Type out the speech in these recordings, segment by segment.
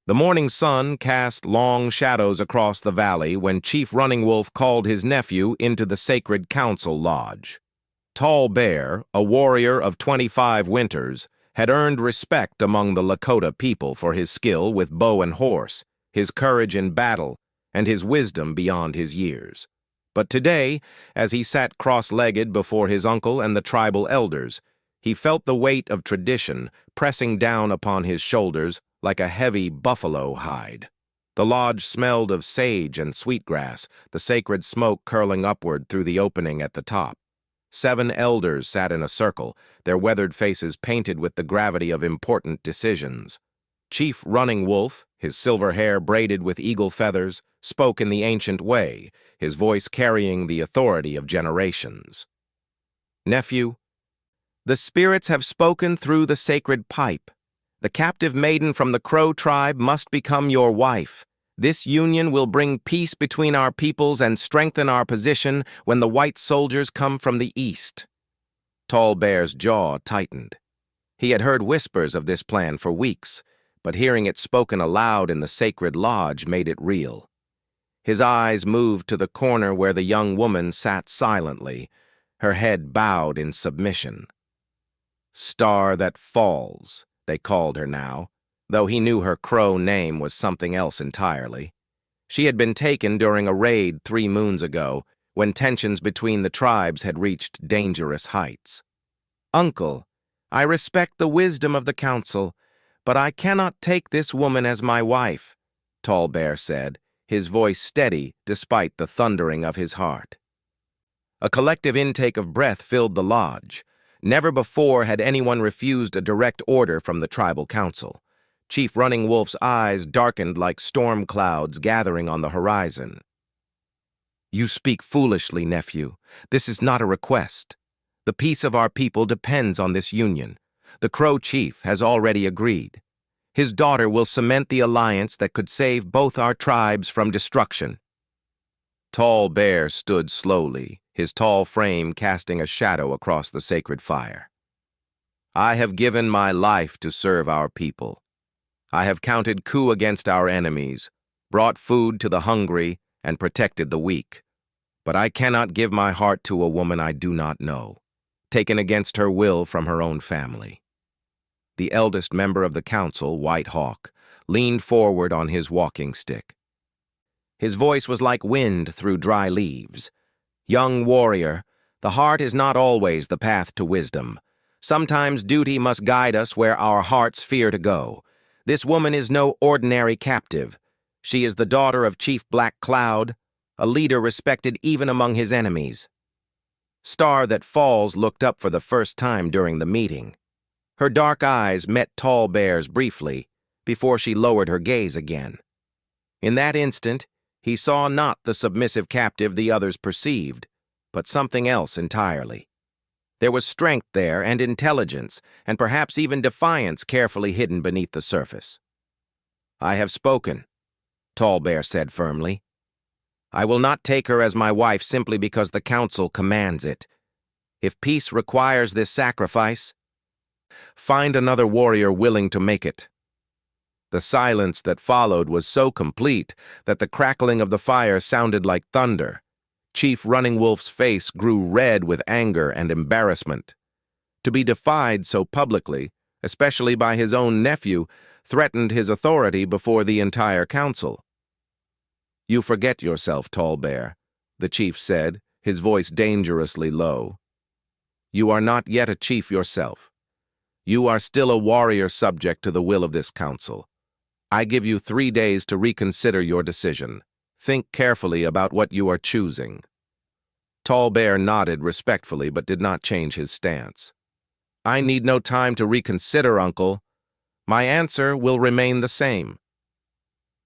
The morning sun cast long shadows across the valley when Chief Running Wolf called his nephew into the sacred council lodge. Tall Bear, a warrior of 25 winters, had earned respect among the Lakota people for his skill with bow and horse, his courage in battle, and his wisdom beyond his years. But today, as he sat cross-legged before his uncle and the tribal elders, he felt the weight of tradition pressing down upon his shoulders like a heavy buffalo hide. The lodge smelled of sage and sweetgrass, the sacred smoke curling upward through the opening at the top. 7 elders sat in a circle, their weathered faces painted with the gravity of important decisions. Chief Running Wolf, his silver hair braided with eagle feathers, spoke in the ancient way, his voice carrying the authority of generations. "Nephew, the spirits have spoken through the sacred pipe. The captive maiden from the Crow tribe must become your wife. This union will bring peace between our peoples and strengthen our position when the white soldiers come from the east." Tall Bear's jaw tightened. He had heard whispers of this plan for weeks, but hearing it spoken aloud in the sacred lodge made it real. His eyes moved to the corner where the young woman sat silently, her head bowed in submission. Star that Falls, they called her now, though he knew her Crow name was something else entirely. She had been taken during a raid 3 moons ago, when tensions between the tribes had reached dangerous heights. "Uncle, I respect the wisdom of the council, but I cannot take this woman as my wife," Tall Bear said, his voice steady despite the thundering of his heart. A collective intake of breath filled the lodge. Never before had anyone refused a direct order from the tribal council. Chief Running Wolf's eyes darkened like storm clouds gathering on the horizon. "You speak foolishly, nephew. This is not a request. The peace of our people depends on this union. The Crow chief has already agreed. His daughter will cement the alliance that could save both our tribes from destruction." Tall Bear stood slowly, his tall frame casting a shadow across the sacred fire. "I have given my life to serve our people. I have counted coup against our enemies, brought food to the hungry, and protected the weak. But I cannot give my heart to a woman I do not know, taken against her will from her own family." The eldest member of the council, White Hawk, leaned forward on his walking stick. His voice was like wind through dry leaves. "Young warrior, the heart is not always the path to wisdom. Sometimes duty must guide us where our hearts fear to go. This woman is no ordinary captive. She is the daughter of Chief Black Cloud, a leader respected even among his enemies." Star that Falls looked up for the first time during the meeting. Her dark eyes met Tall Bear's briefly, before she lowered her gaze again. In that instant, he saw not the submissive captive the others perceived, but something else entirely. There was strength there and intelligence, and perhaps even defiance carefully hidden beneath the surface. "I have spoken," Tall Bear said firmly. "I will not take her as my wife simply because the council commands it. If peace requires this sacrifice, find another warrior willing to make it." The silence that followed was so complete that the crackling of the fire sounded like thunder. Chief Running Wolf's face grew red with anger and embarrassment. To be defied so publicly, especially by his own nephew, threatened his authority before the entire council. "You forget yourself, Tall Bear," the chief said, his voice dangerously low. "You are not yet a chief yourself. You are still a warrior subject to the will of this council. I give you 3 days to reconsider your decision. Think carefully about what you are choosing." Tall Bear nodded respectfully but did not change his stance. "I need no time to reconsider, Uncle. My answer will remain the same."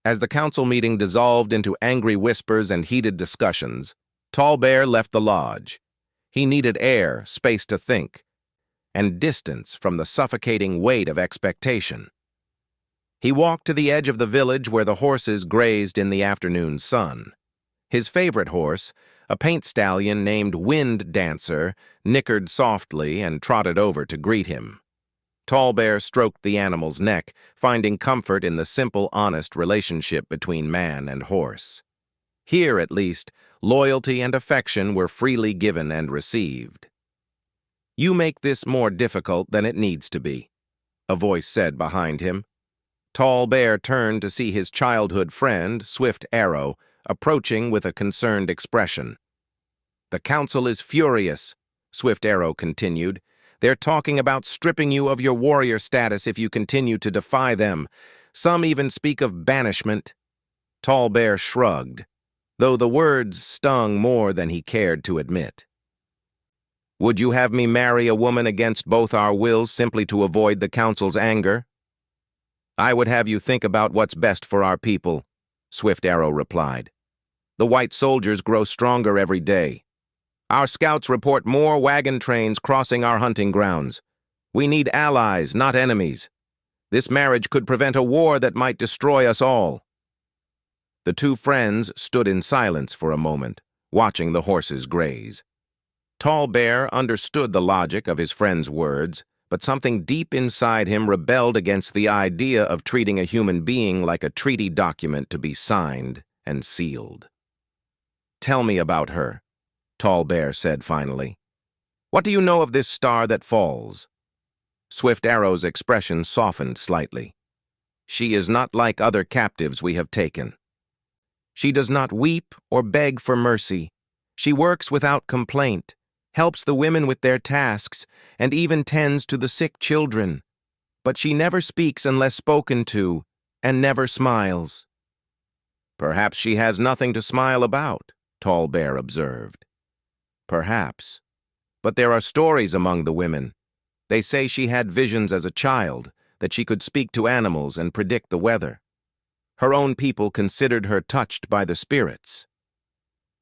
As the council meeting dissolved into angry whispers and heated discussions, Tall Bear left the lodge. He needed air, space to think, and distance from the suffocating weight of expectation. He walked to the edge of the village where the horses grazed in the afternoon sun. His favorite horse, a paint stallion named Wind Dancer, nickered softly and trotted over to greet him. Tall Bear stroked the animal's neck, finding comfort in the simple, honest relationship between man and horse. Here, at least, loyalty and affection were freely given and received. "You make this more difficult than it needs to be," a voice said behind him. Tall Bear turned to see his childhood friend, Swift Arrow, approaching with a concerned expression. "The council is furious," Swift Arrow continued. "They're talking about stripping you of your warrior status if you continue to defy them. Some even speak of banishment." Tall Bear shrugged, though the words stung more than he cared to admit. "Would you have me marry a woman against both our wills simply to avoid the council's anger?" "I would have you think about what's best for our people," Swift Arrow replied. "The white soldiers grow stronger every day. Our scouts report more wagon trains crossing our hunting grounds. We need allies, not enemies. This marriage could prevent a war that might destroy us all." The two friends stood in silence for a moment, watching the horses graze. Tall Bear understood the logic of his friend's words, but something deep inside him rebelled against the idea of treating a human being like a treaty document to be signed and sealed. "Tell me about her," Tall Bear said finally. "What do you know of this star that falls?" Swift Arrow's expression softened slightly. "She is not like other captives we have taken. She does not weep or beg for mercy. She works without complaint, helps the women with their tasks, and even tends to the sick children. But she never speaks unless spoken to, and never smiles." "Perhaps she has nothing to smile about," Tall Bear observed. "Perhaps. But there are stories among the women. They say she had visions as a child, that she could speak to animals and predict the weather. Her own people considered her touched by the spirits."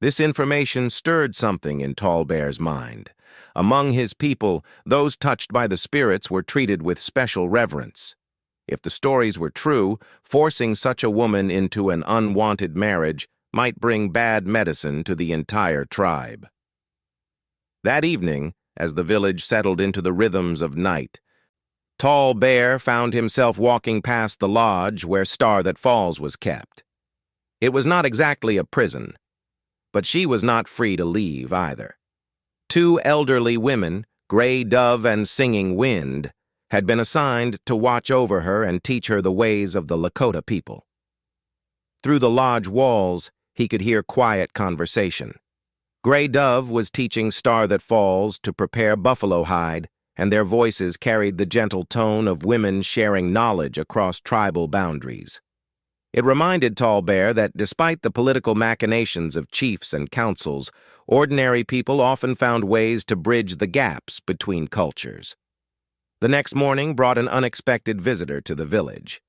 This information stirred something in Tall Bear's mind. Among his people, those touched by the spirits were treated with special reverence. If the stories were true, forcing such a woman into an unwanted marriage might bring bad medicine to the entire tribe. That evening, as the village settled into the rhythms of night, Tall Bear found himself walking past the lodge where Star That Falls was kept. It was not exactly a prison, but she was not free to leave either. Two elderly women, Gray Dove and Singing Wind, had been assigned to watch over her and teach her the ways of the Lakota people. Through the lodge walls, he could hear quiet conversation. Gray Dove was teaching Star That Falls to prepare buffalo hide, and their voices carried the gentle tone of women sharing knowledge across tribal boundaries. It reminded Tall Bear that despite the political machinations of chiefs and councils, ordinary people often found ways to bridge the gaps between cultures. The next morning brought an unexpected visitor to the village.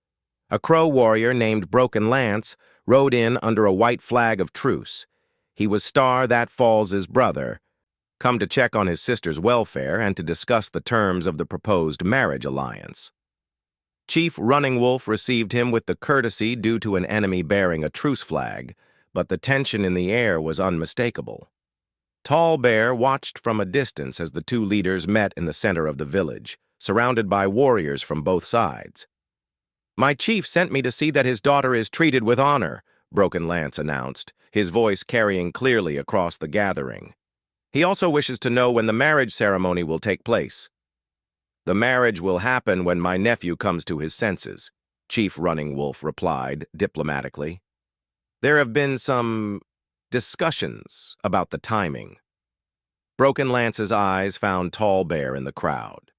A Crow warrior named Broken Lance rode in under a white flag of truce. He was Star That Falls' brother, come to check on his sister's welfare and to discuss the terms of the proposed marriage alliance. Chief Running Wolf received him with the courtesy due to an enemy bearing a truce flag, but the tension in the air was unmistakable. Tall Bear watched from a distance as the two leaders met in the center of the village, surrounded by warriors from both sides. "My chief sent me to see that his daughter is treated with honor," Broken Lance announced, his voice carrying clearly across the gathering. "He also wishes to know when the marriage ceremony will take place." "The marriage will happen when my nephew comes to his senses," Chief Running Wolf replied diplomatically. "There have been some discussions about the timing." Broken Lance's eyes found Tall Bear in the crowd.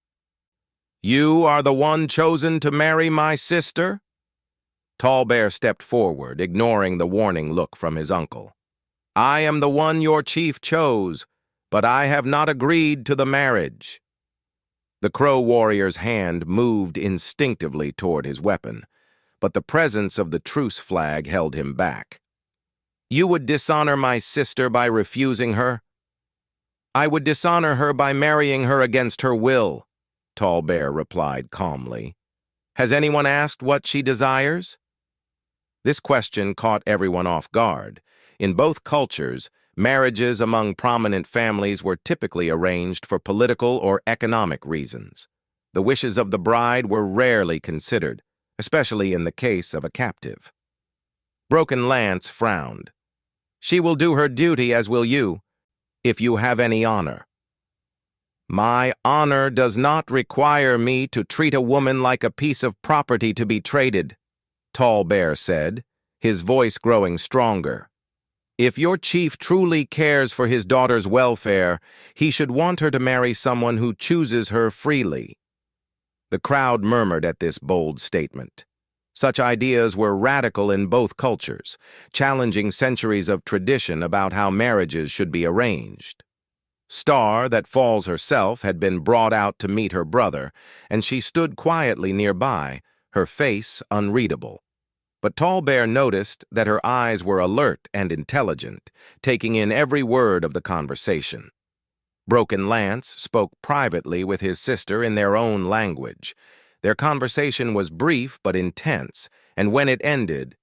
"You are the one chosen to marry my sister?" Tall Bear stepped forward, ignoring the warning look from his uncle. "I am the one your chief chose, but I have not agreed to the marriage." The Crow warrior's hand moved instinctively toward his weapon, but the presence of the truce flag held him back. "You would dishonor my sister by refusing her?" "I would dishonor her by marrying her against her will," Tall Bear replied calmly. "Has anyone asked what she desires?" This question caught everyone off guard. In both cultures, marriages among prominent families were typically arranged for political or economic reasons. The wishes of the bride were rarely considered, especially in the case of a captive. Broken Lance frowned. "She will do her duty, as will you, if you have any honor." "My honor does not require me to treat a woman like a piece of property to be traded," Tall Bear said, his voice growing stronger. "If your chief truly cares for his daughter's welfare, he should want her to marry someone who chooses her freely." The crowd murmured at this bold statement. Such ideas were radical in both cultures, challenging centuries of tradition about how marriages should be arranged. Star That Falls herself had been brought out to meet her brother, and she stood quietly nearby, her face unreadable. But Tall Bear noticed that her eyes were alert and intelligent, taking in every word of the conversation. Broken Lance spoke privately with his sister in their own language. Their conversation was brief but intense, and when it ended,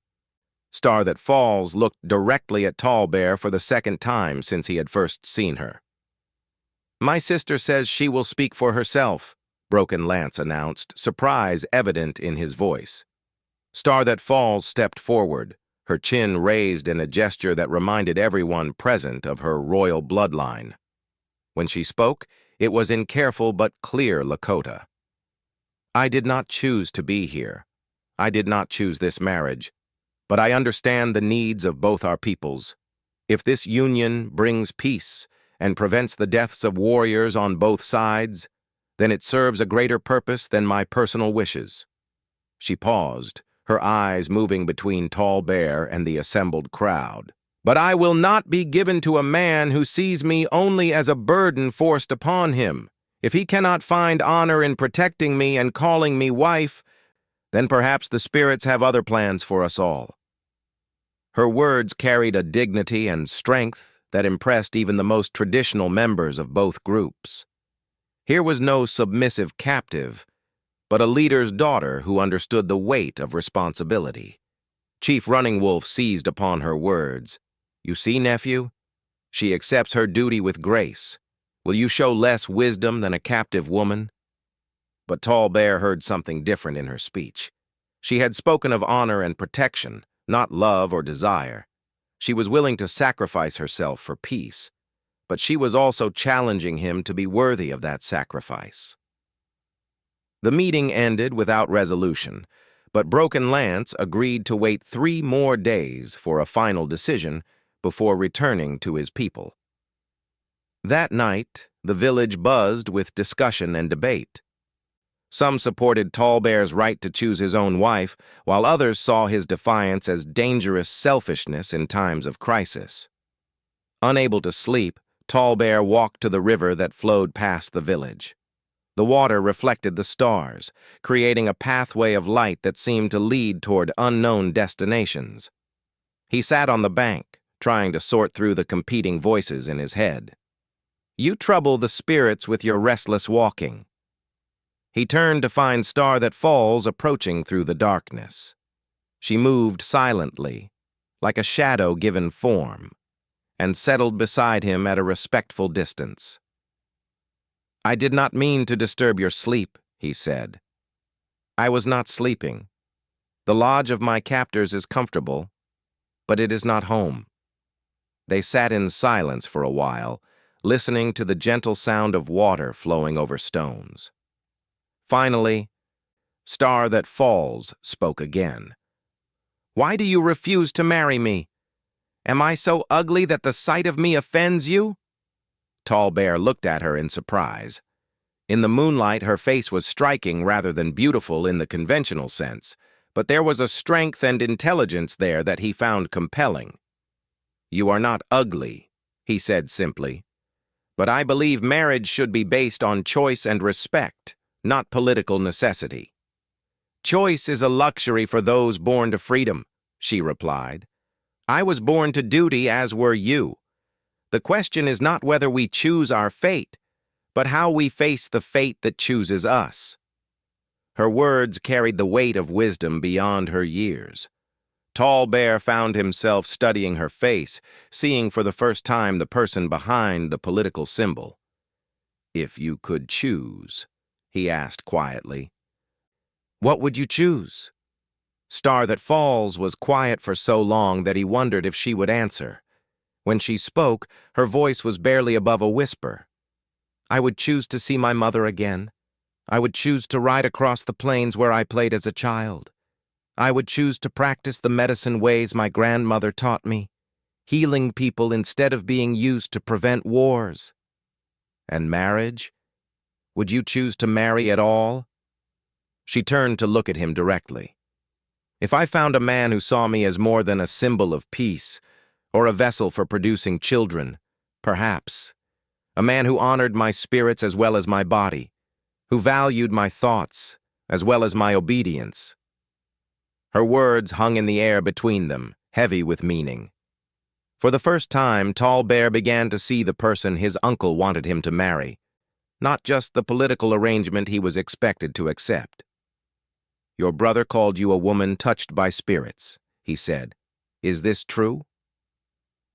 Star That Falls looked directly at Tall Bear for the second time since he had first seen her. "My sister says she will speak for herself," Broken Lance announced, surprise evident in his voice. Star That Falls stepped forward, her chin raised in a gesture that reminded everyone present of her royal bloodline. When she spoke, it was in careful but clear Lakota. "I did not choose to be here. I did not choose this marriage. But I understand the needs of both our peoples. If this union brings peace and prevents the deaths of warriors on both sides, then it serves a greater purpose than my personal wishes." She paused, her eyes moving between Tall Bear and the assembled crowd. "But I will not be given to a man who sees me only as a burden forced upon him. If he cannot find honor in protecting me and calling me wife, then perhaps the spirits have other plans for us all." Her words carried a dignity and strength that impressed even the most traditional members of both groups. Here was no submissive captive, but a leader's daughter who understood the weight of responsibility. Chief Running Wolf seized upon her words. "You see, nephew? She accepts her duty with grace. Will you show less wisdom than a captive woman?" But Tall Bear heard something different in her speech. She had spoken of honor and protection, not love or desire. She was willing to sacrifice herself for peace, but she was also challenging him to be worthy of that sacrifice. The meeting ended without resolution, but Broken Lance agreed to wait 3 more days for a final decision before returning to his people. That night, the village buzzed with discussion and debate. Some supported Tall Bear's right to choose his own wife, while others saw his defiance as dangerous selfishness in times of crisis. Unable to sleep, Tall Bear walked to the river that flowed past the village. The water reflected the stars, creating a pathway of light that seemed to lead toward unknown destinations. He sat on the bank, trying to sort through the competing voices in his head. "You trouble the spirits with your restless walking." He turned to find Star That Falls approaching through the darkness. She moved silently, like a shadow given form, and settled beside him at a respectful distance. "I did not mean to disturb your sleep," he said. "I was not sleeping. The lodge of my captors is comfortable, but it is not home." They sat in silence for a while, listening to the gentle sound of water flowing over stones. Finally, Star That Falls spoke again. "Why do you refuse to marry me? Am I so ugly that the sight of me offends you?" Tall Bear looked at her in surprise. In the moonlight, her face was striking rather than beautiful in the conventional sense, but there was a strength and intelligence there that he found compelling. "You are not ugly," he said simply, "but I believe marriage should be based on choice and respect, not political necessity." "Choice is a luxury for those born to freedom," she replied. "I was born to duty, as were you. The question is not whether we choose our fate, but how we face the fate that chooses us." Her words carried the weight of wisdom beyond her years. Tall Bear found himself studying her face, seeing for the first time the person behind the political symbol. "If you could choose," he asked quietly. What would you choose? Star That Falls was quiet for so long that he wondered if she would answer. When she spoke, her voice was barely above a whisper. I would choose to see my mother again. I would choose to ride across the plains where I played as a child. I would choose to practice the medicine ways my grandmother taught me, healing people instead of being used to prevent wars. And marriage? Would you choose to marry at all? She turned to look at him directly. If I found a man who saw me as more than a symbol of peace, or a vessel for producing children, perhaps. A man who honored my spirits as well as my body, who valued my thoughts as well as my obedience. Her words hung in the air between them, heavy with meaning. For the first time, Tall Bear began to see the person his uncle wanted him to marry, not just the political arrangement he was expected to accept. Your brother called you a woman touched by spirits, he said. Is this true?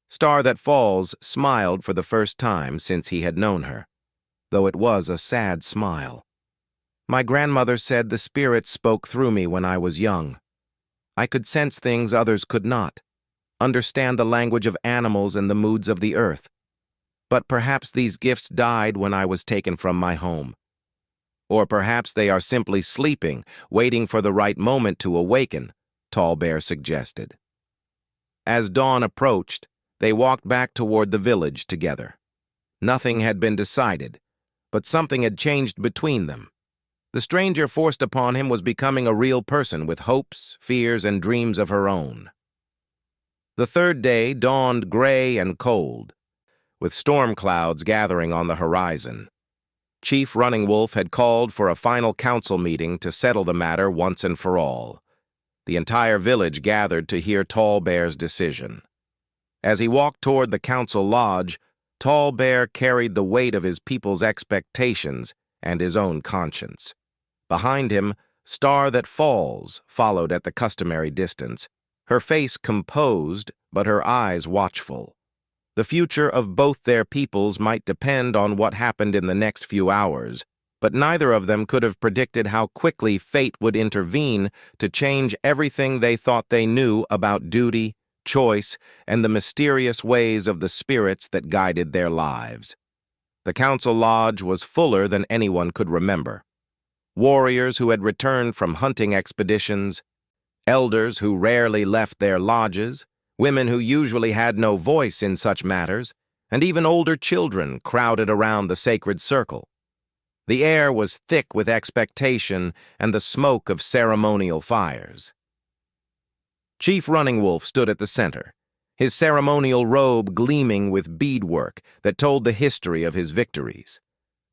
Star That Falls smiled for the first time since he had known her, though it was a sad smile. My grandmother said the spirits spoke through me when I was young. I could sense things others could not, understand the language of animals and the moods of the earth. But perhaps these gifts died when I was taken from my home. Or perhaps they are simply sleeping, waiting for the right moment to awaken, Tall Bear suggested. As dawn approached, they walked back toward the village together. Nothing had been decided, but something had changed between them. The stranger forced upon him was becoming a real person with hopes, fears, and dreams of her own. The third day dawned gray and cold, with storm clouds gathering on the horizon. Chief Running Wolf had called for a final council meeting to settle the matter once and for all. The entire village gathered to hear Tall Bear's decision. As he walked toward the council lodge, Tall Bear carried the weight of his people's expectations and his own conscience. Behind him, Star That Falls followed at the customary distance, her face composed but her eyes watchful. The future of both their peoples might depend on what happened in the next few hours, but neither of them could have predicted how quickly fate would intervene to change everything they thought they knew about duty, choice, and the mysterious ways of the spirits that guided their lives. The council lodge was fuller than anyone could remember. Warriors who had returned from hunting expeditions, elders who rarely left their lodges, women who usually had no voice in such matters, and even older children crowded around the sacred circle. The air was thick with expectation and the smoke of ceremonial fires. Chief Running Wolf stood at the center, his ceremonial robe gleaming with beadwork that told the history of his victories.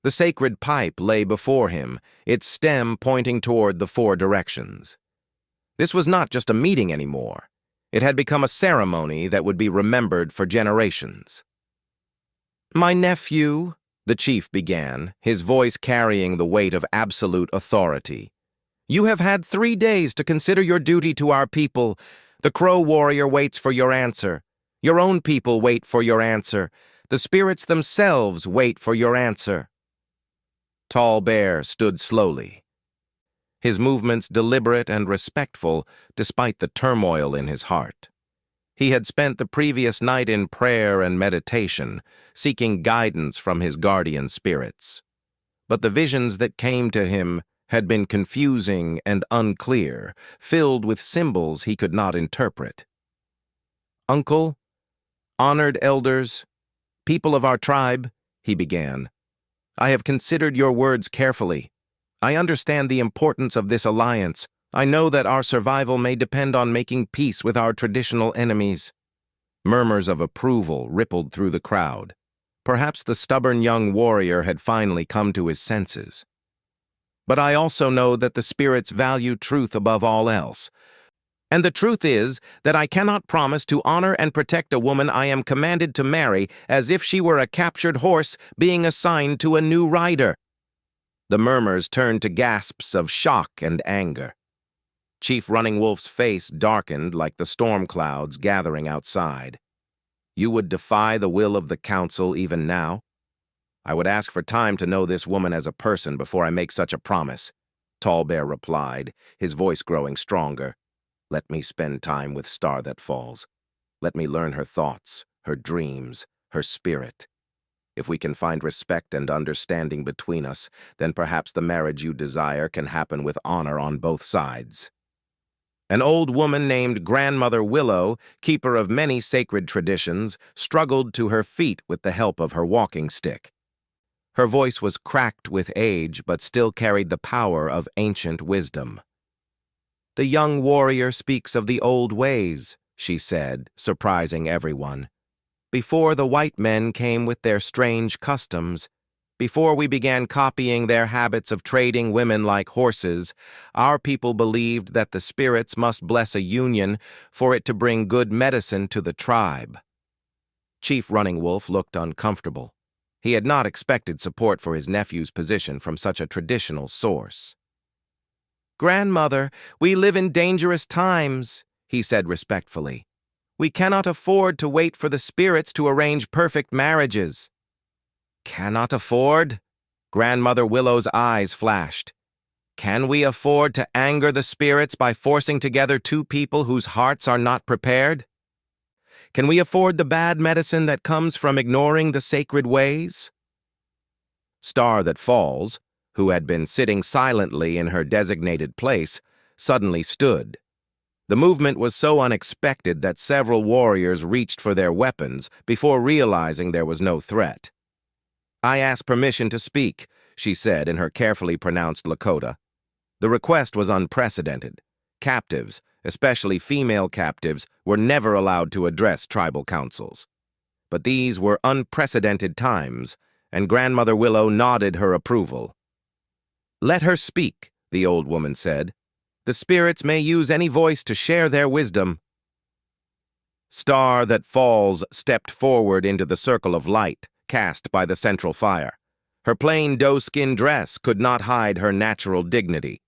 The sacred pipe lay before him, its stem pointing toward the four directions. This was not just a meeting anymore. It had become a ceremony that would be remembered for generations. My nephew, the chief began, his voice carrying the weight of absolute authority. You have had 3 days to consider your duty to our people. The Crow Warrior waits for your answer. Your own people wait for your answer. The spirits themselves wait for your answer. Tall Bear stood slowly, his movements deliberate and respectful despite the turmoil in his heart. He had spent the previous night in prayer and meditation, seeking guidance from his guardian spirits. But the visions that came to him had been confusing and unclear, filled with symbols he could not interpret. Uncle, honored elders, people of our tribe, he began, I have considered your words carefully. I understand the importance of this alliance. I know that our survival may depend on making peace with our traditional enemies. Murmurs of approval rippled through the crowd. Perhaps the stubborn young warrior had finally come to his senses. But I also know that the spirits value truth above all else. And the truth is that I cannot promise to honor and protect a woman I am commanded to marry as if she were a captured horse being assigned to a new rider. The murmurs turned to gasps of shock and anger. Chief Running Wolf's face darkened like the storm clouds gathering outside. You would defy the will of the council even now? I would ask for time to know this woman as a person before I make such a promise, Tall Bear replied, his voice growing stronger. Let me spend time with Star That Falls. Let me learn her thoughts, her dreams, her spirit. If we can find respect and understanding between us, then perhaps the marriage you desire can happen with honor on both sides. An old woman named Grandmother Willow, keeper of many sacred traditions, struggled to her feet with the help of her walking stick. Her voice was cracked with age, but still carried the power of ancient wisdom. The young warrior speaks of the old ways, she said, surprising everyone. Before the white men came with their strange customs, before we began copying their habits of trading women like horses, our people believed that the spirits must bless a union for it to bring good medicine to the tribe. Chief Running Wolf looked uncomfortable. He had not expected support for his nephew's position from such a traditional source. "Grandmother, we live in dangerous times," he said respectfully. "We cannot afford to wait for the spirits to arrange perfect marriages." "Cannot afford?" Grandmother Willow's eyes flashed. "Can we afford to anger the spirits by forcing together two people whose hearts are not prepared? Can we afford the bad medicine that comes from ignoring the sacred ways?" Star That Falls, who had been sitting silently in her designated place, suddenly stood. The movement was so unexpected that several warriors reached for their weapons before realizing there was no threat. "I ask permission to speak," she said in her carefully pronounced Lakota. The request was unprecedented. Captives, especially female captives, were never allowed to address tribal councils. But these were unprecedented times, and Grandmother Willow nodded her approval. "Let her speak," the old woman said. "The spirits may use any voice to share their wisdom." Star That Falls stepped forward into the circle of light cast by the central fire. Her plain doe-skin dress could not hide her natural dignity,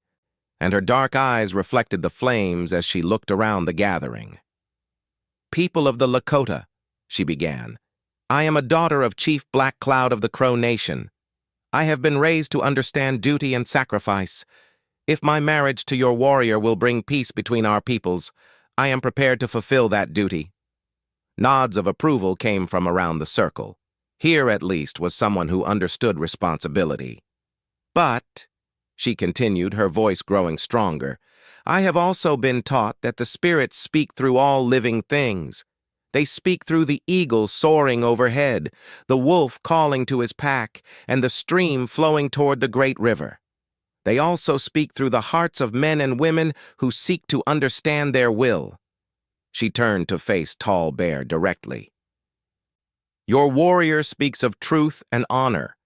and her dark eyes reflected the flames as she looked around the gathering. "People of the Lakota," she began, "I am a daughter of Chief Black Cloud of the Crow Nation. I have been raised to understand duty and sacrifice. If my marriage to your warrior will bring peace between our peoples, I am prepared to fulfill that duty." Nods of approval came from around the circle. Here, at least, was someone who understood responsibility. "But," she continued, her voice growing stronger, "I have also been taught that the spirits speak through all living things. They speak through the eagle soaring overhead, the wolf calling to his pack, and the stream flowing toward the great river. They also speak through the hearts of men and women who seek to understand their will." She turned to face Tall Bear directly. "Your warrior speaks of truth and honor.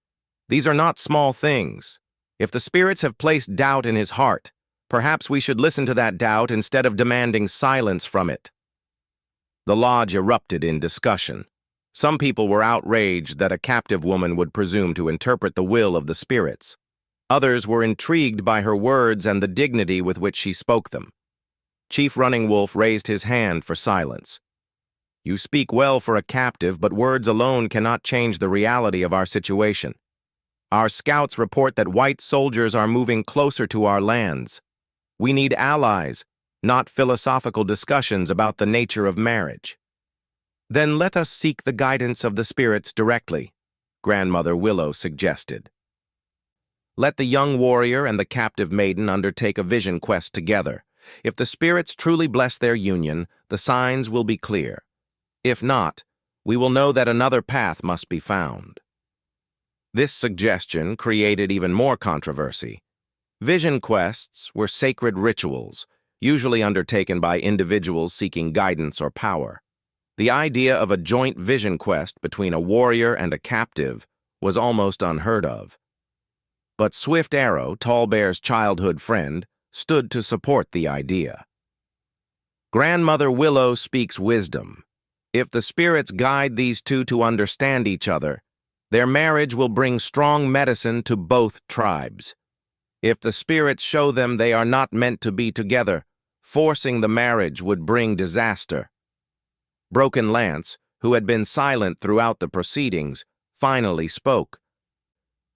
These are not small things. If the spirits have placed doubt in his heart, perhaps we should listen to that doubt instead of demanding silence from it." The lodge erupted in discussion. Some people were outraged that a captive woman would presume to interpret the will of the spirits. Others were intrigued by her words and the dignity with which she spoke them. Chief Running Wolf raised his hand for silence. "You speak well for a captive, but words alone cannot change the reality of our situation. Our scouts report that white soldiers are moving closer to our lands. We need allies, not philosophical discussions about the nature of marriage." "Then let us seek the guidance of the spirits directly," Grandmother Willow suggested. "Let the young warrior and the captive maiden undertake a vision quest together. If the spirits truly bless their union, the signs will be clear. If not, we will know that another path must be found." This suggestion created even more controversy. Vision quests were sacred rituals, usually undertaken by individuals seeking guidance or power. The idea of a joint vision quest between a warrior and a captive was almost unheard of. But Swift Arrow, Tall Bear's childhood friend, stood to support the idea. "Grandmother Willow speaks wisdom. If the spirits guide these two to understand each other, their marriage will bring strong medicine to both tribes. If the spirits show them they are not meant to be together, forcing the marriage would bring disaster." Broken Lance, who had been silent throughout the proceedings, finally spoke,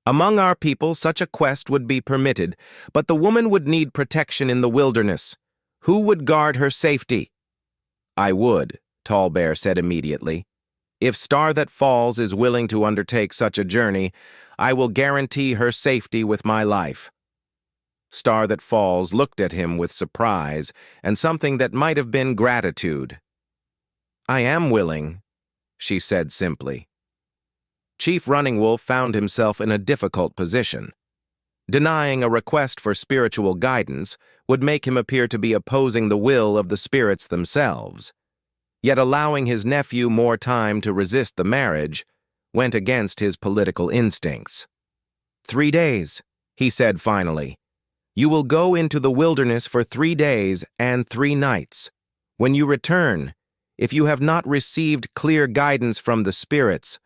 Among our people, such a quest would be permitted, but the woman would need protection in the wilderness. Who would guard her safety? I would, Tall Bear said immediately. If Star That Falls is willing to undertake such a journey, I will guarantee her safety with my life. Star That Falls looked at him with surprise and something that might have been gratitude. I am willing, she said simply. Chief Running Wolf found himself in a difficult position. Denying a request for spiritual guidance would make him appear to be opposing the will of the spirits themselves. Yet allowing his nephew more time to resist the marriage went against his political instincts. 3 days, he said finally. You will go into the wilderness for 3 days and 3 nights. When you return, if you have not received clear guidance from the spirits,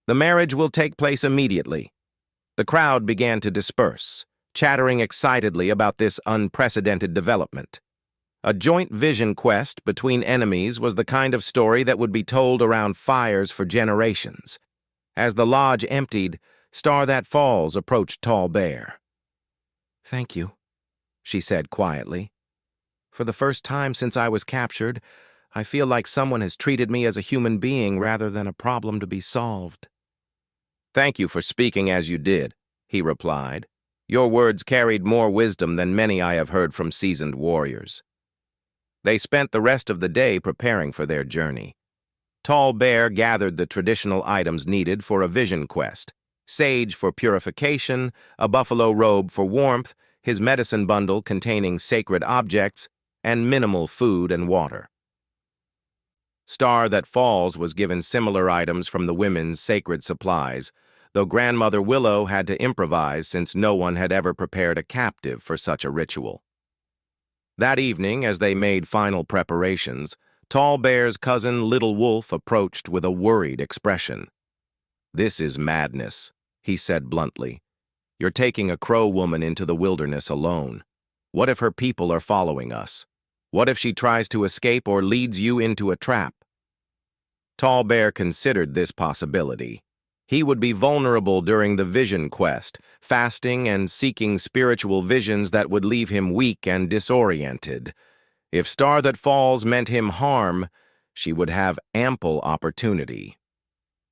the marriage will take place immediately. The crowd began to disperse, chattering excitedly about this unprecedented development. A joint vision quest between enemies was the kind of story that would be told around fires for generations. As the lodge emptied, Star That Falls approached Tall Bear. Thank you, she said quietly. For the first time since I was captured, I feel like someone has treated me as a human being rather than a problem to be solved. Thank you for speaking as you did, he replied. Your words carried more wisdom than many I have heard from seasoned warriors. They spent the rest of the day preparing for their journey. Tall Bear gathered the traditional items needed for a vision quest: sage for purification, a buffalo robe for warmth, his medicine bundle containing sacred objects, and minimal food and water. Star That Falls was given similar items from the women's sacred supplies, though Grandmother Willow had to improvise since no one had ever prepared a captive for such a ritual. That evening, as they made final preparations, Tall Bear's cousin Little Wolf approached with a worried expression. This is madness, he said bluntly. You're taking a crow woman into the wilderness alone. What if her people are following us? What if she tries to escape or leads you into a trap? Tall Bear considered this possibility. He would be vulnerable during the vision quest, fasting and seeking spiritual visions that would leave him weak and disoriented. If Star That Falls meant him harm, she would have ample opportunity.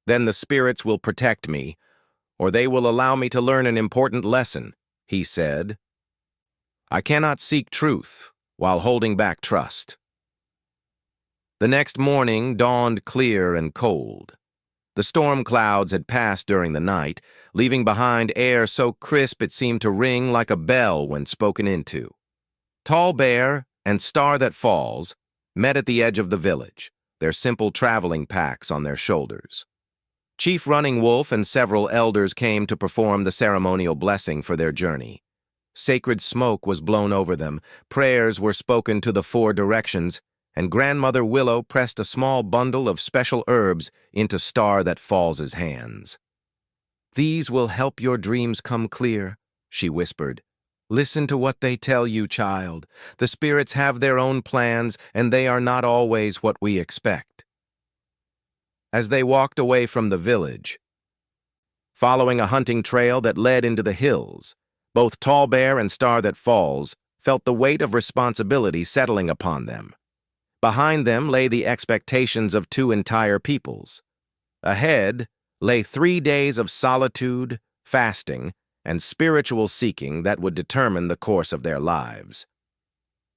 Then the spirits will protect me, or they will allow me to learn an important lesson, he said. I cannot seek truth while holding back trust. The next morning dawned clear and cold. The storm clouds had passed during the night, leaving behind air so crisp it seemed to ring like a bell when spoken into. Tall Bear and Star That Falls met at the edge of the village, their simple traveling packs on their shoulders. Chief Running Wolf and several elders came to perform the ceremonial blessing for their journey. Sacred smoke was blown over them, prayers were spoken to the 4 directions, and Grandmother Willow pressed a small bundle of special herbs into Star That Falls' hands. These will help your dreams come clear, she whispered. Listen to what they tell you, child. The spirits have their own plans, and they are not always what we expect. As they walked away from the village, following a hunting trail that led into the hills, both Tall Bear and Star That Falls felt the weight of responsibility settling upon them. Behind them lay the expectations of 2 entire peoples. Ahead lay 3 days of solitude, fasting, and spiritual seeking that would determine the course of their lives.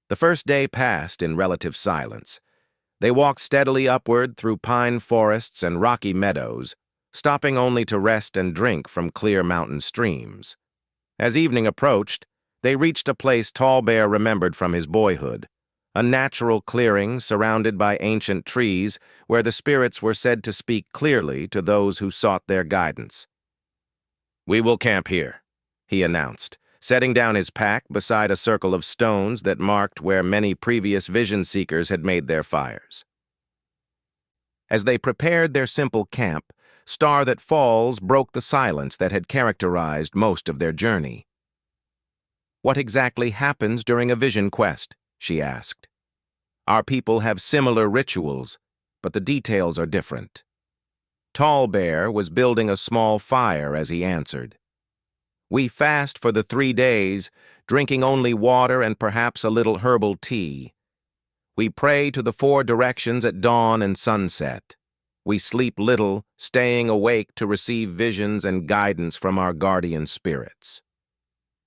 The first day passed in relative silence. They walked steadily upward through pine forests and rocky meadows, stopping only to rest and drink from clear mountain streams. As evening approached, they reached a place Tall Bear remembered from his boyhood, a natural clearing surrounded by ancient trees where the spirits were said to speak clearly to those who sought their guidance. We will camp here, he announced, setting down his pack beside a circle of stones that marked where many previous vision seekers had made their fires. As they prepared their simple camp, Star That Falls broke the silence that had characterized most of their journey. What exactly happens during a vision quest? She asked. Our people have similar rituals, but the details are different. Tall Bear was building a small fire as he answered. We fast for the 3 days, drinking only water and perhaps a little herbal tea. We pray to the 4 directions at dawn and sunset. We sleep little, staying awake to receive visions and guidance from our guardian spirits.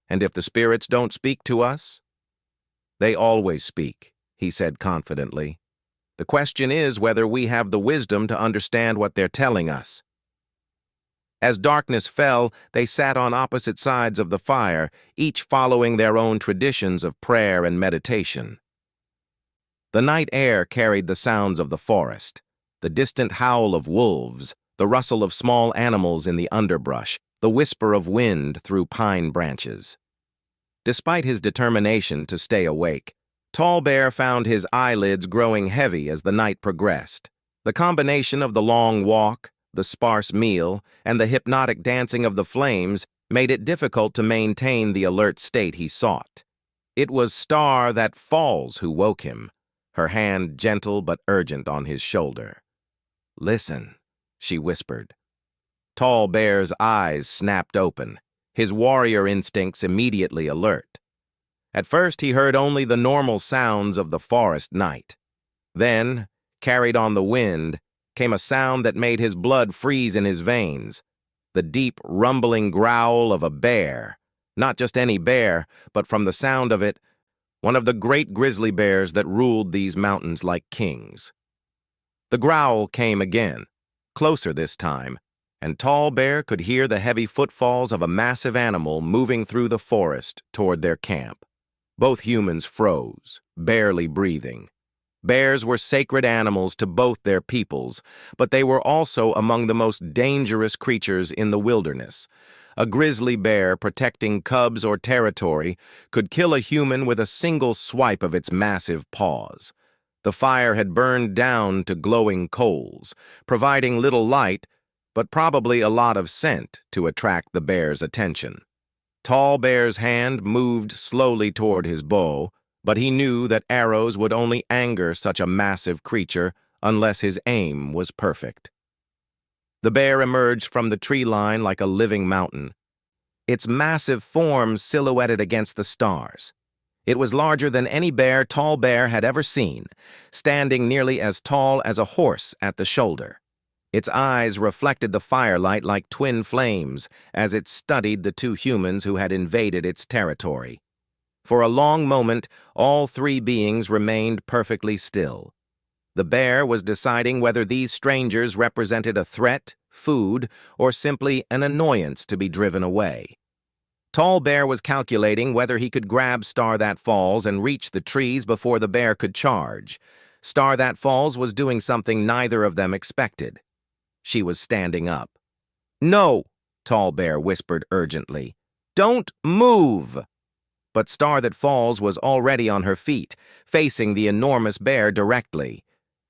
And if the spirits don't speak to us, they always speak, he said confidently. The question is whether we have the wisdom to understand what they're telling us. As darkness fell, they sat on opposite sides of the fire, each following their own traditions of prayer and meditation. The night air carried the sounds of the forest, the distant howl of wolves, the rustle of small animals in the underbrush, the whisper of wind through pine branches. Despite his determination to stay awake, Tall Bear found his eyelids growing heavy as the night progressed. The combination of the long walk, the sparse meal, and the hypnotic dancing of the flames made it difficult to maintain the alert state he sought. It was Star That Falls who woke him, her hand gentle but urgent on his shoulder. "Listen," she whispered. Tall Bear's eyes snapped open, his warrior instincts immediately alert. At first he heard only the normal sounds of the forest night. Then, carried on the wind, came a sound that made his blood freeze in his veins, the deep, rumbling growl of a bear. Not just any bear, but from the sound of it, one of the great grizzly bears that ruled these mountains like kings. The growl came again, closer this time, and Tall Bear could hear the heavy footfalls of a massive animal moving through the forest toward their camp. Both humans froze, barely breathing. Bears were sacred animals to both their peoples, but they were also among the most dangerous creatures in the wilderness. A grizzly bear protecting cubs or territory could kill a human with a single swipe of its massive paws. The fire had burned down to glowing coals, providing little light, but probably a lot of scent to attract the bear's attention. Tall Bear's hand moved slowly toward his bow, but he knew that arrows would only anger such a massive creature unless his aim was perfect. The bear emerged from the tree line like a living mountain, its massive form silhouetted against the stars. It was larger than any bear Tall Bear had ever seen, standing nearly as tall as a horse at the shoulder. Its eyes reflected the firelight like twin flames as it studied the 2 humans who had invaded its territory. For a long moment, all 3 beings remained perfectly still. The bear was deciding whether these strangers represented a threat, food, or simply an annoyance to be driven away. Tall Bear was calculating whether he could grab Star That Falls and reach the trees before the bear could charge. Star That Falls was doing something neither of them expected. She was standing up. "No," Tall Bear whispered urgently. "Don't move!" But Star That Falls was already on her feet, facing the enormous bear directly.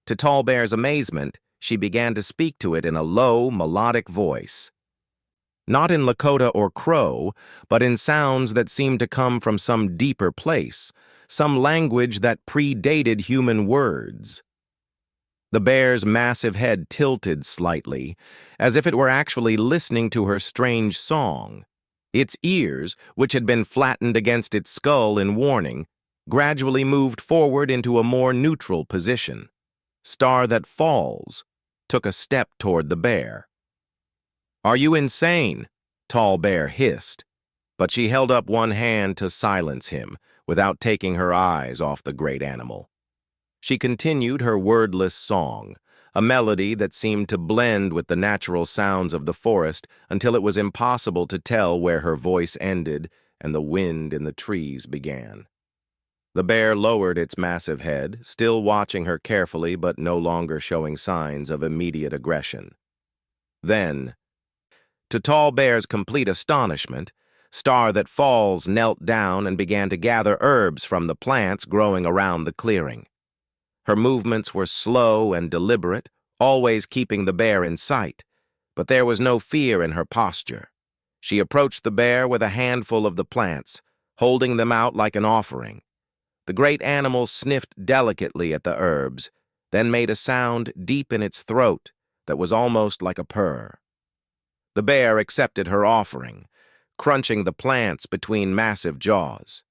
To Tall Bear's amazement, she began to speak to it in a low, melodic voice. Not in Lakota or Crow, but in sounds that seemed to come from some deeper place, some language that predated human words. The bear's massive head tilted slightly, as if it were actually listening to her strange song. Its ears, which had been flattened against its skull in warning, gradually moved forward into a more neutral position. Star That Falls took a step toward the bear. "Are you insane?" Tall Bear hissed, but she held up one hand to silence him without taking her eyes off the great animal. She continued her wordless song, a melody that seemed to blend with the natural sounds of the forest until it was impossible to tell where her voice ended and the wind in the trees began. The bear lowered its massive head, still watching her carefully but no longer showing signs of immediate aggression. Then, to Tall Bear's complete astonishment, Star That Falls knelt down and began to gather herbs from the plants growing around the clearing. Her movements were slow and deliberate, always keeping the bear in sight, but there was no fear in her posture. She approached the bear with a handful of the plants, holding them out like an offering. The great animal sniffed delicately at the herbs, then made a sound deep in its throat that was almost like a purr. The bear accepted her offering, crunching the plants between massive jaws.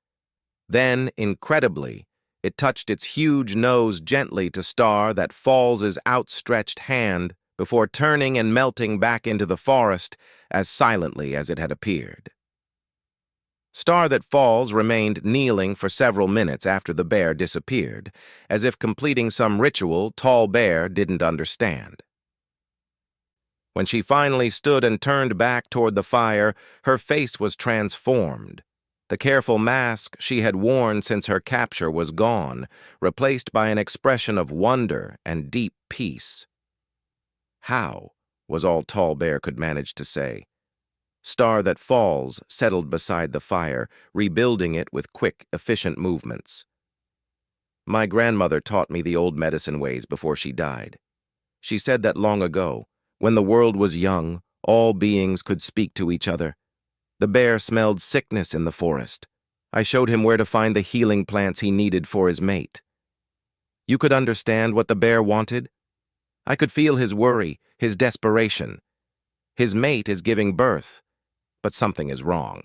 Then, incredibly, it touched its huge nose gently to Star That Falls's outstretched hand before turning and melting back into the forest as silently as it had appeared. Star That Falls remained kneeling for several minutes after the bear disappeared, as if completing some ritual Tall Bear didn't understand. When she finally stood and turned back toward the fire, her face was transformed. The careful mask she had worn since her capture was gone, replaced by an expression of wonder and deep peace. "How?" was all Tall Bear could manage to say. Star That Falls settled beside the fire, rebuilding it with quick, efficient movements. "My grandmother taught me the old medicine ways before she died. She said that long ago, when the world was young, all beings could speak to each other. The bear smelled sickness in the forest. I showed him where to find the healing plants he needed for his mate. You could understand what the bear wanted? I could feel his worry, his desperation. His mate is giving birth, but something is wrong.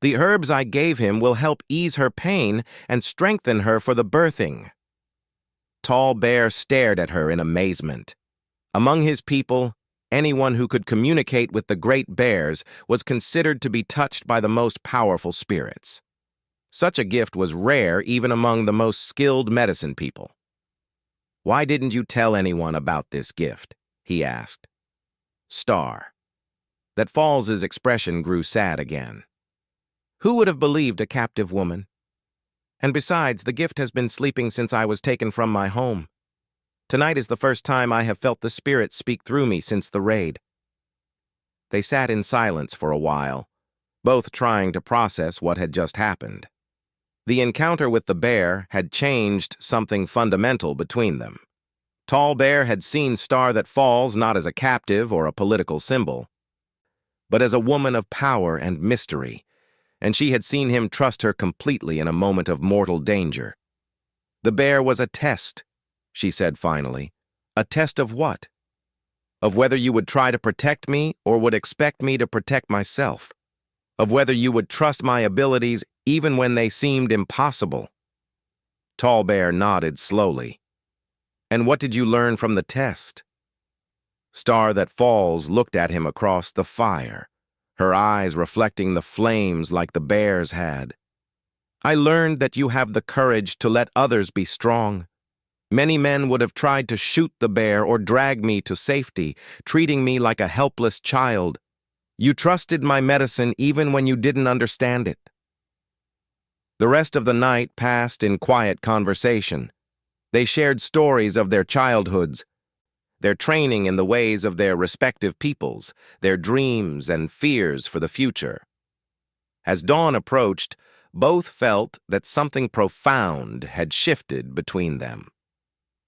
The herbs I gave him will help ease her pain and strengthen her for the birthing." Tall Bear stared at her in amazement. Among his people, anyone who could communicate with the great bears was considered to be touched by the most powerful spirits. Such a gift was rare even among the most skilled medicine people. "Why didn't you tell anyone about this gift?" he asked. Star That Falls's expression grew sad again. "Who would have believed a captive woman? And besides, the gift has been sleeping since I was taken from my home. Tonight is the first time I have felt the spirit speak through me since the raid." They sat in silence for a while, both trying to process what had just happened. The encounter with the bear had changed something fundamental between them. Tall Bear had seen Star That Falls not as a captive or a political symbol, but as a woman of power and mystery, and she had seen him trust her completely in a moment of mortal danger. "The bear was a test," she said finally. "A test of what? Of whether you would try to protect me or would expect me to protect myself. Of whether you would trust my abilities even when they seemed impossible." Tall Bear nodded slowly. "And what did you learn from the test?" Star That Falls looked at him across the fire, her eyes reflecting the flames like the bear's had. "I learned that you have the courage to let others be strong. Many men would have tried to shoot the bear or drag me to safety, treating me like a helpless child. You trusted my medicine even when you didn't understand it." The rest of the night passed in quiet conversation. They shared stories of their childhoods, their training in the ways of their respective peoples, their dreams and fears for the future. As dawn approached, both felt that something profound had shifted between them.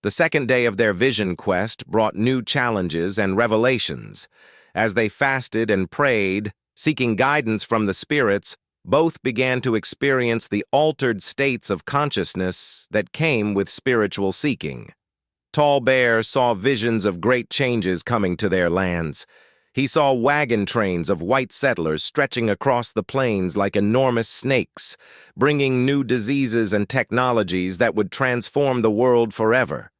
The second day of their vision quest brought new challenges and revelations. As they fasted and prayed, seeking guidance from the spirits, both began to experience the altered states of consciousness that came with spiritual seeking. Tall Bear saw visions of great changes coming to their lands. He saw wagon trains of white settlers stretching across the plains like enormous snakes, bringing new diseases and technologies that would transform the world forever.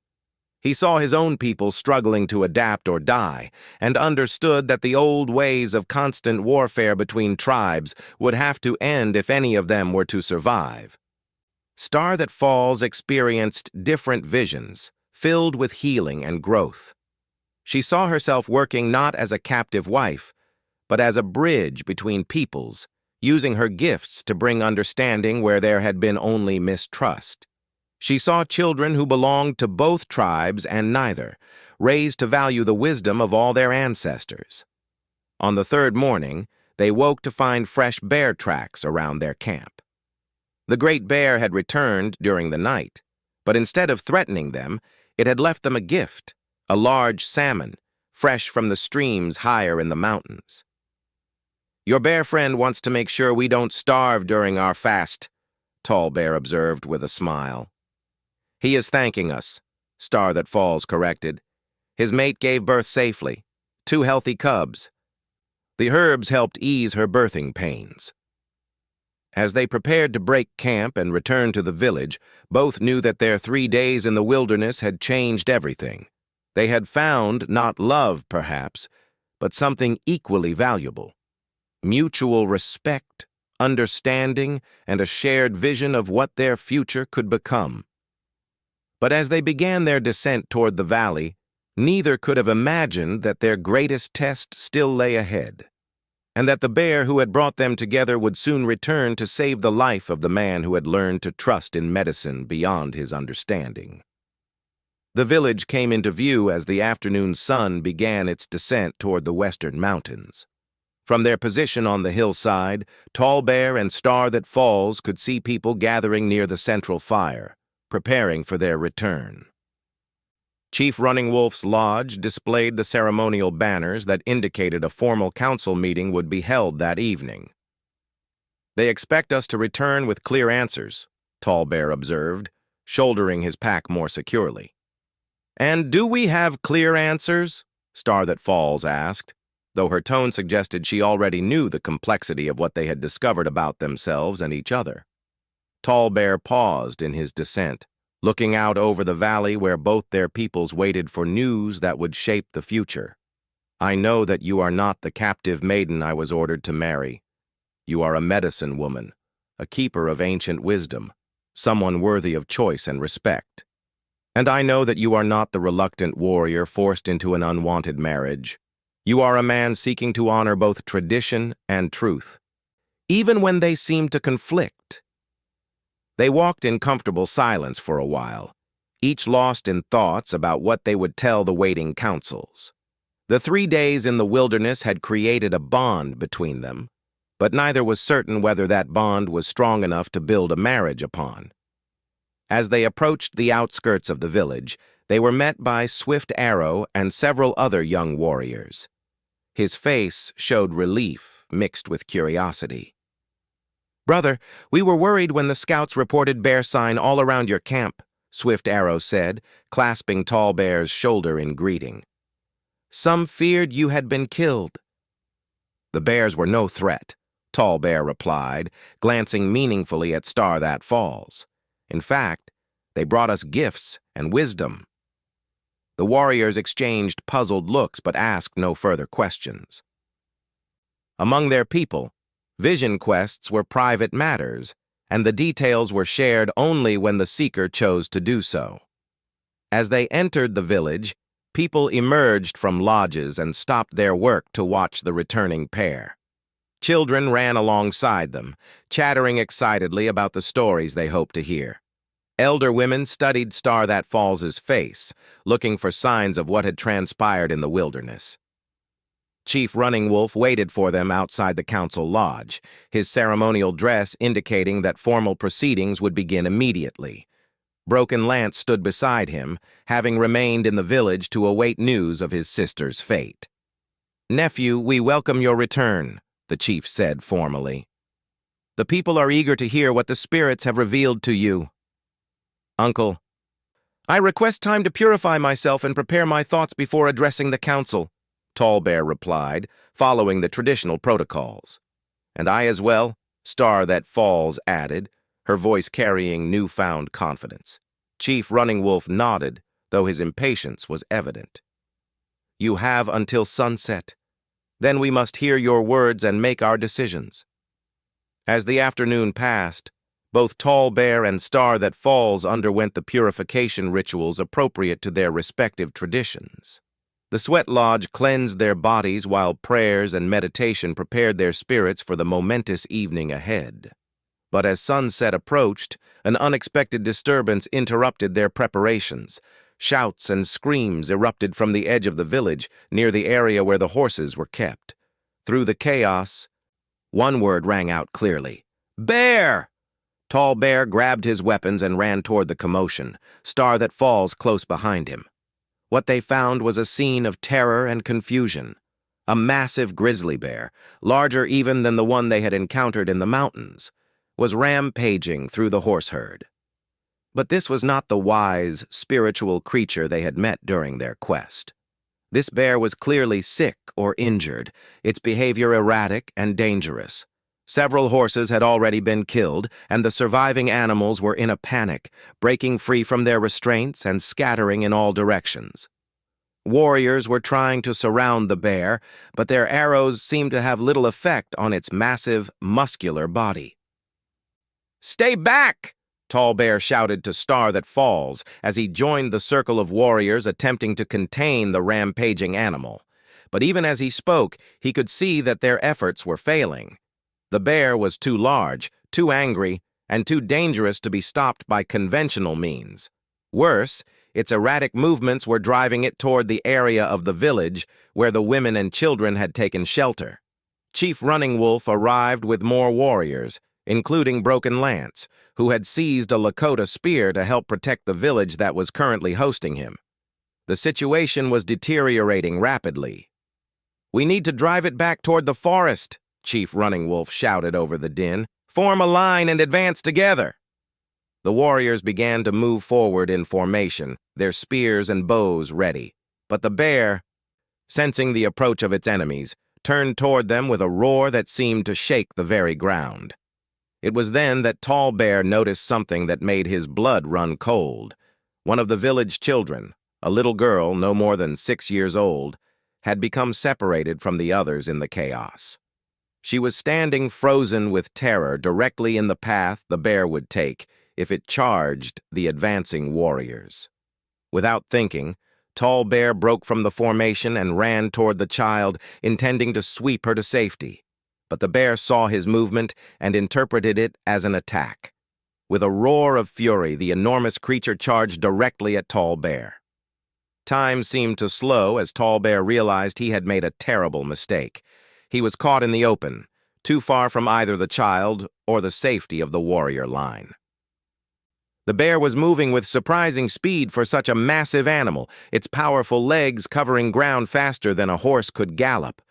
He saw his own people struggling to adapt or die, and understood that the old ways of constant warfare between tribes would have to end if any of them were to survive. Star That Falls experienced different visions, filled with healing and growth. She saw herself working not as a captive wife, but as a bridge between peoples, using her gifts to bring understanding where there had been only mistrust. She saw children who belonged to both tribes and neither, raised to value the wisdom of all their ancestors. On the third morning, they woke to find fresh bear tracks around their camp. The great bear had returned during the night, but instead of threatening them, it had left them a gift, a large salmon, fresh from the streams higher in the mountains. "Your bear friend wants to make sure we don't starve during our fast," Tall Bear observed with a smile. "He is thanking us," Star That Falls corrected. "His mate gave birth safely, 2 healthy cubs. The herbs helped ease her birthing pains. As they prepared to break camp and return to the village, both knew that their 3 days in the wilderness had changed everything. They had found not love, perhaps, but something equally valuable: mutual respect, understanding, and a shared vision of what their future could become. But as they began their descent toward the valley, neither could have imagined that their greatest test still lay ahead, and that the bear who had brought them together would soon return to save the life of the man who had learned to trust in medicine beyond his understanding. The village came into view as the afternoon sun began its descent toward the western mountains. From their position on the hillside, Tall Bear and Star That Falls could see people gathering near the central fire, preparing for their return. Chief Running Wolf's lodge displayed the ceremonial banners that indicated a formal council meeting would be held that evening. "They expect us to return with clear answers," Tall Bear observed, shouldering his pack more securely. "And do we have clear answers?" Star That Falls asked, though her tone suggested she already knew the complexity of what they had discovered about themselves and each other. Tall Bear paused in his descent, looking out over the valley where both their peoples waited for news that would shape the future. "I know that you are not the captive maiden I was ordered to marry. You are a medicine woman, a keeper of ancient wisdom, someone worthy of choice and respect. And I know that you are not the reluctant warrior forced into an unwanted marriage. You are a man seeking to honor both tradition and truth, even when they seem to conflict." They walked in comfortable silence for a while, each lost in thoughts about what they would tell the waiting councils. The 3 days in the wilderness had created a bond between them, but neither was certain whether that bond was strong enough to build a marriage upon. As they approached the outskirts of the village, they were met by Swift Arrow and several other young warriors. His face showed relief mixed with curiosity. "Brother, we were worried when the scouts reported bear sign all around your camp," Swift Arrow said, clasping Tall Bear's shoulder in greeting. "Some feared you had been killed." "The bears were no threat," Tall Bear replied, glancing meaningfully at Star That Falls. "In fact, they brought us gifts and wisdom." The warriors exchanged puzzled looks but asked no further questions. Among their people, vision quests were private matters, and the details were shared only when the seeker chose to do so. As they entered the village, people emerged from lodges and stopped their work to watch the returning pair. Children ran alongside them, chattering excitedly about the stories they hoped to hear. Elder women studied Star That Falls' face, looking for signs of what had transpired in the wilderness. Chief Running Wolf waited for them outside the council lodge, his ceremonial dress indicating that formal proceedings would begin immediately. Broken Lance stood beside him, having remained in the village to await news of his sister's fate. "Nephew, we welcome your return," the chief said formally. "The people are eager to hear what the spirits have revealed to you." "Uncle, I request time to purify myself and prepare my thoughts before addressing the council," Tall Bear replied, following the traditional protocols. "And I as well," Star That Falls added, her voice carrying newfound confidence. Chief Running Wolf nodded, though his impatience was evident. "You have until sunset. Then we must hear your words and make our decisions." As the afternoon passed, both Tall Bear and Star That Falls underwent the purification rituals appropriate to their respective traditions. The Sweat Lodge cleansed their bodies while prayers and meditation prepared their spirits for the momentous evening ahead. But as sunset approached, an unexpected disturbance interrupted their preparations. Shouts and screams erupted from the edge of the village, near the area where the horses were kept. Through the chaos, one word rang out clearly: "Bear!" Tall Bear grabbed his weapons and ran toward the commotion, Star That Falls close behind him. What they found was a scene of terror and confusion. A massive grizzly bear, larger even than the one they had encountered in the mountains, was rampaging through the horse herd. But this was not the wise, spiritual creature they had met during their quest. This bear was clearly sick or injured, its behavior erratic and dangerous. Several horses had already been killed, and the surviving animals were in a panic, breaking free from their restraints and scattering in all directions. Warriors were trying to surround the bear, but their arrows seemed to have little effect on its massive, muscular body. "Stay back!" Tall Bear shouted to Star That Falls as he joined the circle of warriors attempting to contain the rampaging animal. But even as he spoke, he could see that their efforts were failing. The bear was too large, too angry, and too dangerous to be stopped by conventional means. Worse, its erratic movements were driving it toward the area of the village where the women and children had taken shelter. Chief Running Wolf arrived with more warriors, including Broken Lance, who had seized a Lakota spear to help protect the village that was currently hosting him. The situation was deteriorating rapidly. "We need to drive it back toward the forest," Chief Running Wolf shouted over the din. "Form a line and advance together." The warriors began to move forward in formation, their spears and bows ready. But the bear, sensing the approach of its enemies, turned toward them with a roar that seemed to shake the very ground. It was then that Tall Bear noticed something that made his blood run cold. One of the village children, a little girl no more than 6 years old, had become separated from the others in the chaos. She was standing frozen with terror directly in the path the bear would take if it charged the advancing warriors. Without thinking, Tall Bear broke from the formation and ran toward the child, intending to sweep her to safety. But the bear saw his movement and interpreted it as an attack. With a roar of fury, the enormous creature charged directly at Tall Bear. Time seemed to slow as Tall Bear realized he had made a terrible mistake. He was caught in the open, too far from either the child or the safety of the warrior line. The bear was moving with surprising speed for such a massive animal, its powerful legs covering ground faster than a horse could gallop.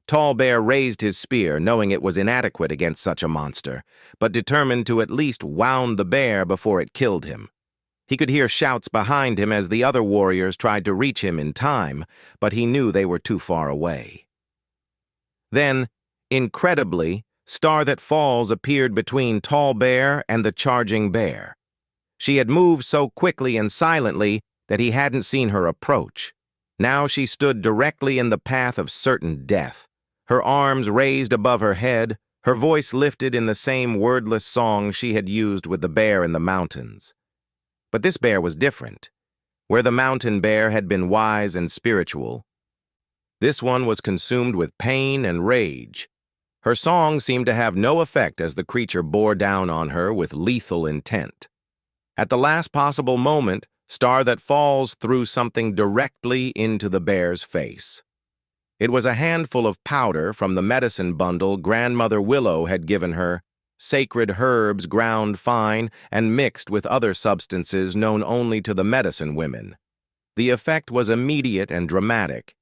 Tall Bear raised his spear, knowing it was inadequate against such a monster, but determined to at least wound the bear before it killed him. He could hear shouts behind him as the other warriors tried to reach him in time, but he knew they were too far away. Then, incredibly, Star That Falls appeared between Tall Bear and the charging bear. She had moved so quickly and silently that he hadn't seen her approach. Now she stood directly in the path of certain death, her arms raised above her head, her voice lifted in the same wordless song she had used with the bear in the mountains. But this bear was different. Where the mountain bear had been wise and spiritual, this one was consumed with pain and rage. Her song seemed to have no effect as the creature bore down on her with lethal intent. At the last possible moment, Star That Falls threw something directly into the bear's face. It was a handful of powder from the medicine bundle Grandmother Willow had given her, sacred herbs ground fine and mixed with other substances known only to the medicine women. The effect was immediate and dramatic.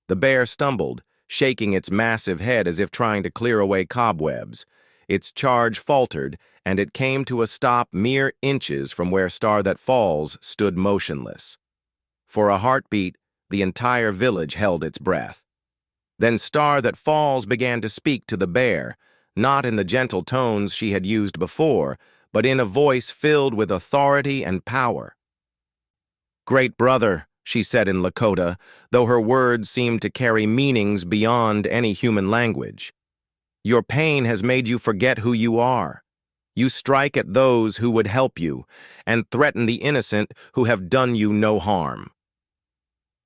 The bear stumbled, shaking its massive head as if trying to clear away cobwebs. Its charge faltered, and it came to a stop mere inches from where Star That Falls stood motionless. For a heartbeat, the entire village held its breath. Then Star That Falls began to speak to the bear, not in the gentle tones she had used before, but in a voice filled with authority and power. "Great brother," she said in Lakota, though her words seemed to carry meanings beyond any human language. "Your pain has made you forget who you are. You strike at those who would help you, and threaten the innocent who have done you no harm."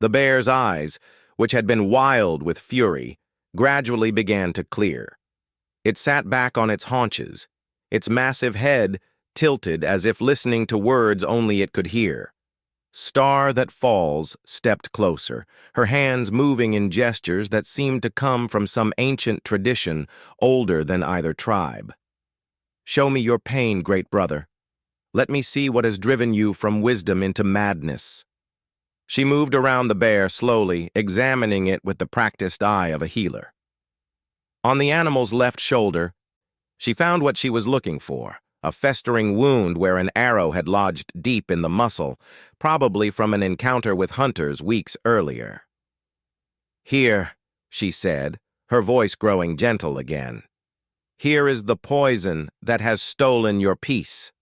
The bear's eyes, which had been wild with fury, gradually began to clear. It sat back on its haunches, its massive head tilted as if listening to words only it could hear. Star That Falls stepped closer, her hands moving in gestures that seemed to come from some ancient tradition older than either tribe. "Show me your pain, great brother. Let me see what has driven you from wisdom into madness." She moved around the bear slowly, examining it with the practiced eye of a healer. On the animal's left shoulder, she found what she was looking for, a festering wound where an arrow had lodged deep in the muscle, probably from an encounter with hunters weeks earlier. "Here," she said, her voice growing gentle again. "Here is the poison that has stolen your peace."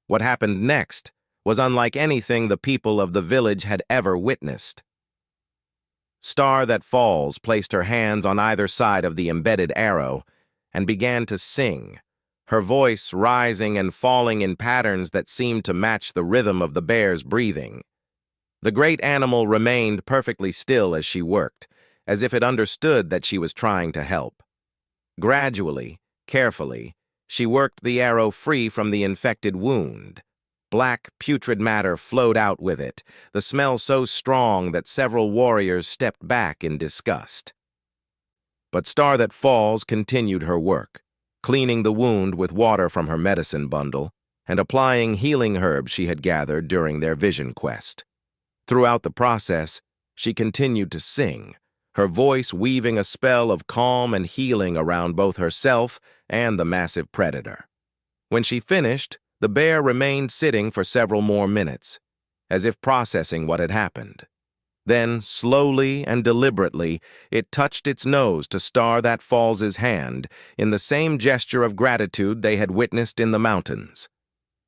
What happened next was unlike anything the people of the village had ever witnessed. Star That Falls placed her hands on either side of the embedded arrow and began to sing, her voice rising and falling in patterns that seemed to match the rhythm of the bear's breathing. The great animal remained perfectly still as she worked, as if it understood that she was trying to help. Gradually, carefully, she worked the arrow free from the infected wound. Black, putrid matter flowed out with it, the smell so strong that several warriors stepped back in disgust. But Star That Falls continued her work, cleaning the wound with water from her medicine bundle and applying healing herbs she had gathered during their vision quest. Throughout the process, she continued to sing, her voice weaving a spell of calm and healing around both herself and the massive predator. When she finished, the bear remained sitting for several more minutes, as if processing what had happened. Then, slowly and deliberately, it touched its nose to Star That Falls' hand in the same gesture of gratitude they had witnessed in the mountains.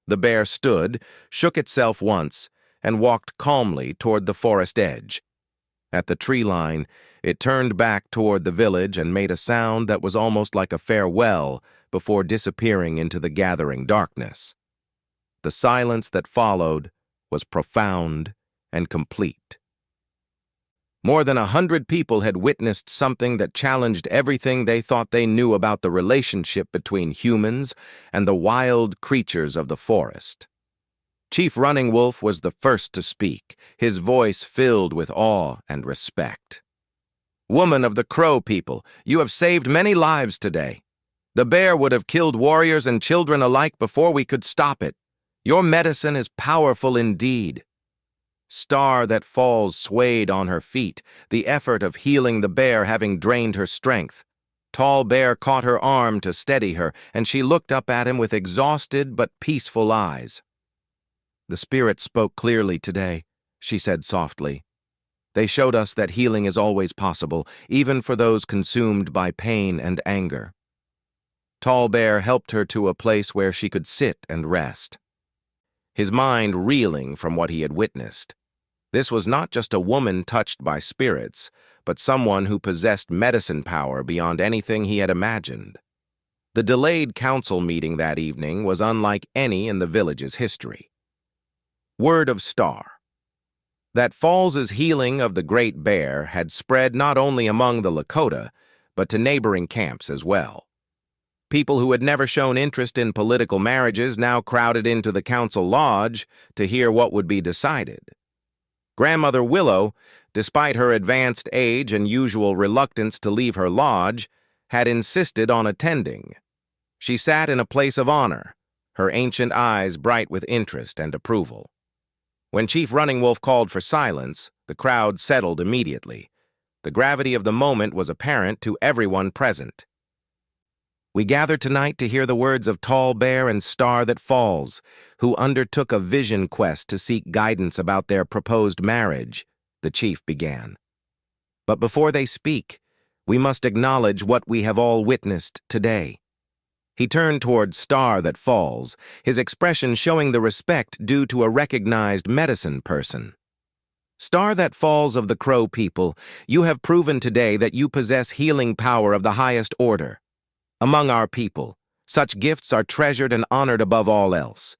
The bear stood, shook itself once, and walked calmly toward the forest edge. At the tree line, it turned back toward the village and made a sound that was almost like a farewell before disappearing into the gathering darkness. The silence that followed was profound and complete. More than 100 people had witnessed something that challenged everything they thought they knew about the relationship between humans and the wild creatures of the forest. Chief Running Wolf was the first to speak, his voice filled with awe and respect. "Woman of the Crow people, you have saved many lives today. The bear would have killed warriors and children alike before we could stop it. Your medicine is powerful indeed." Star That Falls swayed on her feet, the effort of healing the bear having drained her strength. Tall Bear caught her arm to steady her, and she looked up at him with exhausted but peaceful eyes. "The spirit spoke clearly today," she said softly. "They showed us that healing is always possible, even for those consumed by pain and anger." Tall Bear helped her to a place where she could sit and rest, his mind reeling from what he had witnessed. This was not just a woman touched by spirits, but someone who possessed medicine power beyond anything he had imagined. The delayed council meeting that evening was unlike any in the village's history. Word of Star That Falls' healing of the Great Bear had spread not only among the Lakota, but to neighboring camps as well. People who had never shown interest in political marriages now crowded into the council lodge to hear what would be decided. Grandmother Willow, despite her advanced age and usual reluctance to leave her lodge, had insisted on attending. She sat in a place of honor, her ancient eyes bright with interest and approval. When Chief Running Wolf called for silence, the crowd settled immediately. The gravity of the moment was apparent to everyone present. "We gather tonight to hear the words of Tall Bear and Star That Falls, who undertook a vision quest to seek guidance about their proposed marriage," the chief began. "But before they speak, we must acknowledge what we have all witnessed today." He turned toward Star That Falls, his expression showing the respect due to a recognized medicine person. "Star That Falls of the Crow people, you have proven today that you possess healing power of the highest order. Among our people, such gifts are treasured and honored above all else.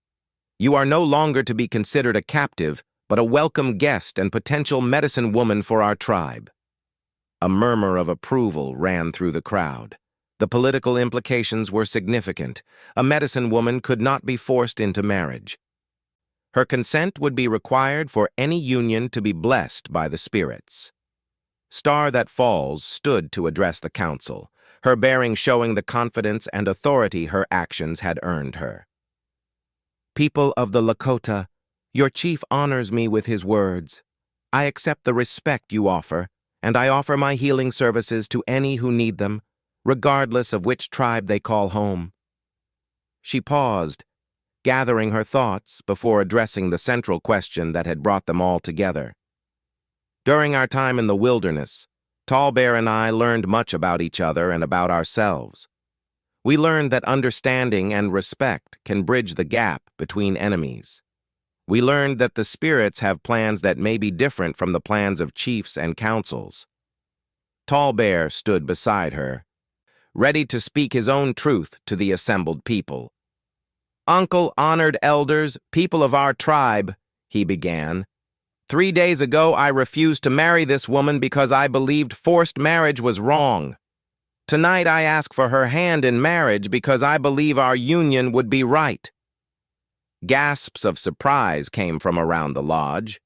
You are no longer to be considered a captive, but a welcome guest and potential medicine woman for our tribe." A murmur of approval ran through the crowd. The political implications were significant. A medicine woman could not be forced into marriage. Her consent would be required for any union to be blessed by the spirits. Star That Falls stood to address the council, her bearing showing the confidence and authority her actions had earned her. "People of the Lakota, your chief honors me with his words. I accept the respect you offer, and I offer my healing services to any who need them, regardless of which tribe they call home." She paused, gathering her thoughts before addressing the central question that had brought them all together. "During our time in the wilderness, Tall Bear and I learned much about each other and about ourselves. We learned that understanding and respect can bridge the gap between enemies. We learned that the spirits have plans that may be different from the plans of chiefs and councils. Tall Bear stood beside her, ready to speak his own truth to the assembled people. "Uncle, honored elders, people of our tribe," he began. "3 days ago I refused to marry this woman because I believed forced marriage was wrong. Tonight I ask for her hand in marriage because I believe our union would be right." Gasps of surprise came from around the lodge.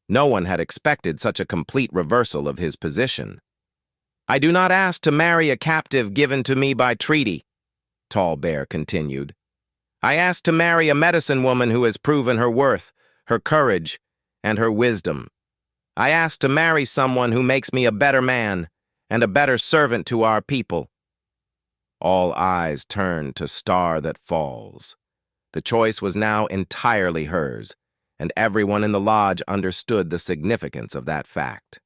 No one had expected such a complete reversal of his position. "I do not ask to marry a captive given to me by treaty," Tall Bear continued. "I ask to marry a medicine woman who has proven her worth, her courage, and her wisdom. I ask to marry someone who makes me a better man and a better servant to our people." All eyes turned to Star That Falls. The choice was now entirely hers, and everyone in the lodge understood the significance of that fact.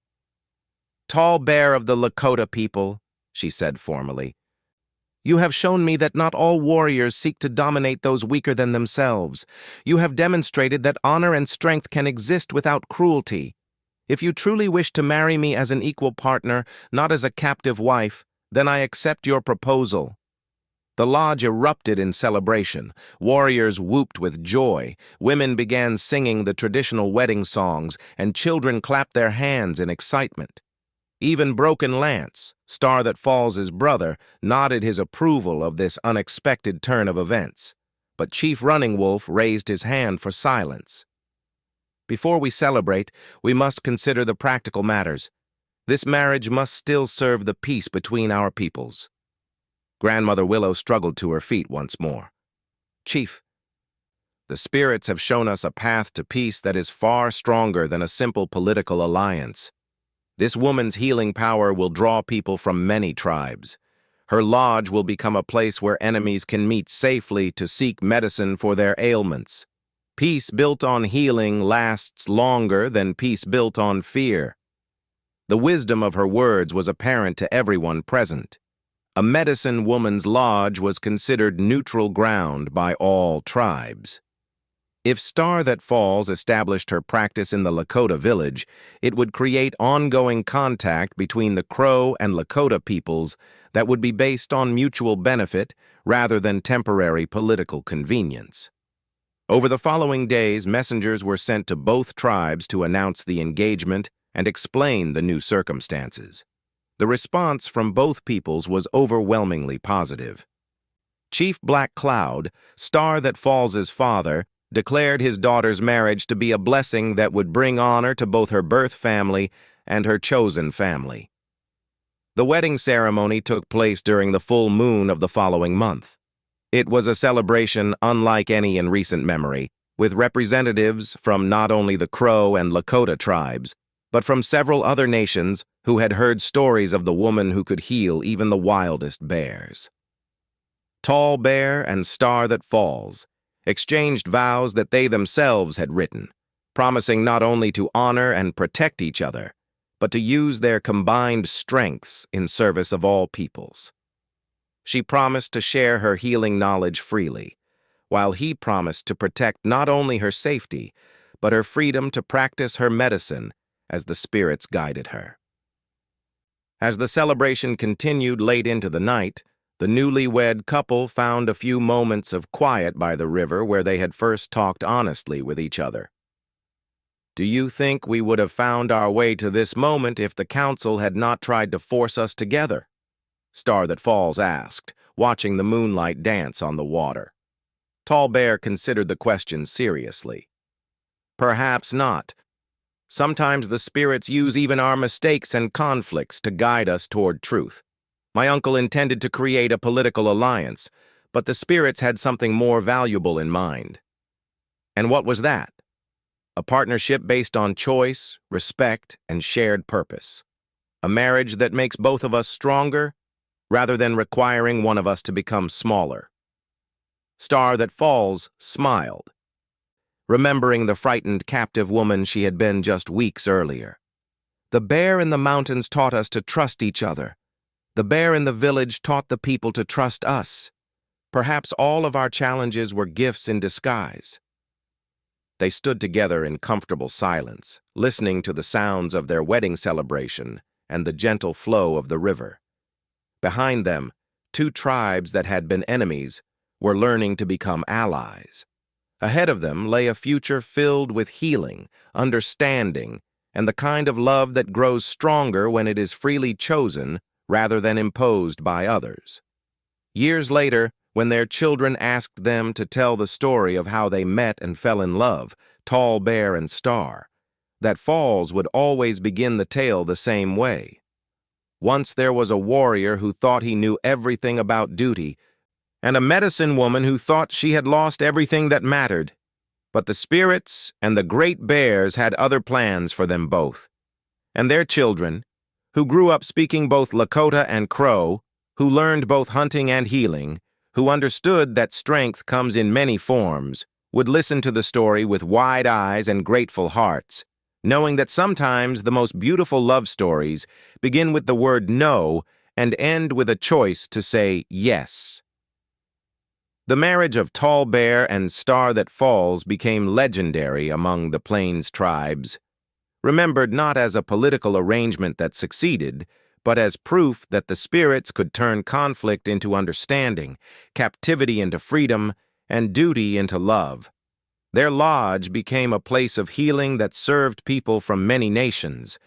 "Tall Bear of the Lakota people," she said formally, "you have shown me that not all warriors seek to dominate those weaker than themselves. You have demonstrated that honor and strength can exist without cruelty. If you truly wish to marry me as an equal partner, not as a captive wife, then I accept your proposal." The lodge erupted in celebration. Warriors whooped with joy. Women began singing the traditional wedding songs, and children clapped their hands in excitement. Even Broken Lance, Star That Falls' brother, nodded his approval of this unexpected turn of events. But Chief Running Wolf raised his hand for silence. "Before we celebrate, we must consider the practical matters. This marriage must still serve the peace between our peoples." Grandmother Willow struggled to her feet once more. "Chief, the spirits have shown us a path to peace that is far stronger than a simple political alliance. This woman's healing power will draw people from many tribes. Her lodge will become a place where enemies can meet safely to seek medicine for their ailments. Peace built on healing lasts longer than peace built on fear." The wisdom of her words was apparent to everyone present. A medicine woman's lodge was considered neutral ground by all tribes. If Star That Falls established her practice in the Lakota village, it would create ongoing contact between the Crow and Lakota peoples that would be based on mutual benefit rather than temporary political convenience. Over the following days, messengers were sent to both tribes to announce the engagement and explain the new circumstances. The response from both peoples was overwhelmingly positive. Chief Black Cloud, Star That Falls' father, declared his daughter's marriage to be a blessing that would bring honor to both her birth family and her chosen family. The wedding ceremony took place during the full moon of the following month. It was a celebration unlike any in recent memory, with representatives from not only the Crow and Lakota tribes, but from several other nations who had heard stories of the woman who could heal even the wildest bears. Tall Bear and Star That Falls exchanged vows that they themselves had written, promising not only to honor and protect each other, but to use their combined strengths in service of all peoples. She promised to share her healing knowledge freely, while he promised to protect not only her safety, but her freedom to practice her medicine as the spirits guided her. As the celebration continued late into the night, the newlywed couple found a few moments of quiet by the river where they had first talked honestly with each other. "Do you think we would have found our way to this moment if the council had not tried to force us together?" Star That Falls asked, watching the moonlight dance on the water. Tall Bear considered the question seriously. "Perhaps not. Sometimes the spirits use even our mistakes and conflicts to guide us toward truth. My uncle intended to create a political alliance, but the spirits had something more valuable in mind." "And what was that?" "A partnership based on choice, respect, and shared purpose. A marriage that makes both of us stronger, rather than requiring one of us to become smaller." Star That Falls smiled, remembering the frightened captive woman she had been just weeks earlier. The bear in the mountains taught us to trust each other. The bear in the village taught the people to trust us. Perhaps all of our challenges were gifts in disguise. They stood together in comfortable silence, listening to the sounds of their wedding celebration and the gentle flow of the river. Behind them, two tribes that had been enemies were learning to become allies. Ahead of them lay a future filled with healing, understanding, and the kind of love that grows stronger when it is freely chosen rather than imposed by others. Years later, when their children asked them to tell the story of how they met and fell in love, Tall Bear and Star, that Falls would always begin the tale the same way. Once there was a warrior who thought he knew everything about duty, and a medicine woman who thought she had lost everything that mattered. But the spirits and the great bears had other plans for them both. And their children, who grew up speaking both Lakota and Crow, who learned both hunting and healing, who understood that strength comes in many forms, would listen to the story with wide eyes and grateful hearts, knowing that sometimes the most beautiful love stories begin with the word no and end with a choice to say yes. The marriage of Tall Bear and Star That Falls became legendary among the Plains tribes, remembered not as a political arrangement that succeeded, but as proof that the spirits could turn conflict into understanding, captivity into freedom, and duty into love. Their lodge became a place of healing that served people from many nations,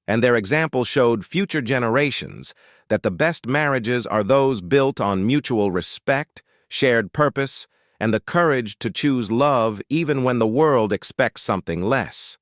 and their example showed future generations that the best marriages are those built on mutual respect, shared purpose, and the courage to choose love even when the world expects something less.